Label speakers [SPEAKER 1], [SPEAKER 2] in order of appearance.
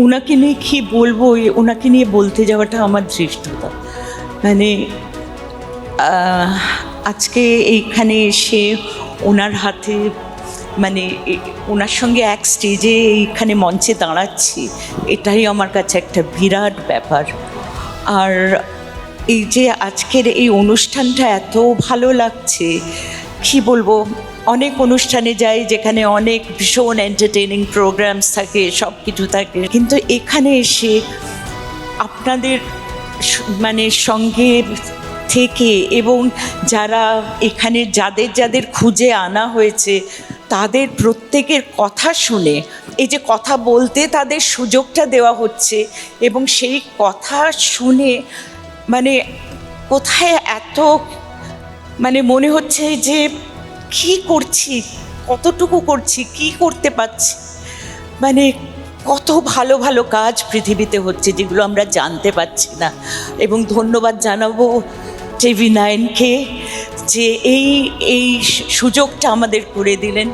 [SPEAKER 1] ওনাকে নিয়ে কী বলবো, ওনাকে নিয়ে বলতে যাওয়াটা আমার ধৃষ্টতা। মানে আজকে এইখানে এসে ওনার হাতে মানে ওনার সঙ্গে এক স্টেজে এইখানে মঞ্চে দাঁড়াচ্ছি, এটাই আমার কাছে একটা বিরাট ব্যাপার। আর এই যে আজকের এই অনুষ্ঠানটা এত ভালো লাগছে, কী বলবো। অনেক অনুষ্ঠানে যাই যেখানে অনেক ভীষণ এন্টারটেইনিং প্রোগ্রামস থাকে, সব কিছু থাকে, কিন্তু এখানে এসে আপনাদের মানে সঙ্গে থেকে এবং যারা এখানে যাদের যাদের খুঁজে আনা হয়েছে তাদের প্রত্যেকের কথা শুনে, এই যে কথা বলতে তাদের সুযোগটা দেওয়া হচ্ছে এবং সেই কথা শুনে মানে কোথায় এত মানে মনে হচ্ছে যে কি করছি, কতটুকু করছি, কি করতে পারছি। মানে কত ভালো ভালো কাজ পৃথিবীতে হচ্ছে যেগুলো আমরা জানতে পারছি না। এবং ধন্যবাদ জানাবো TV9-কে যে এই সুযোগটা আমাদের করে দিলেন।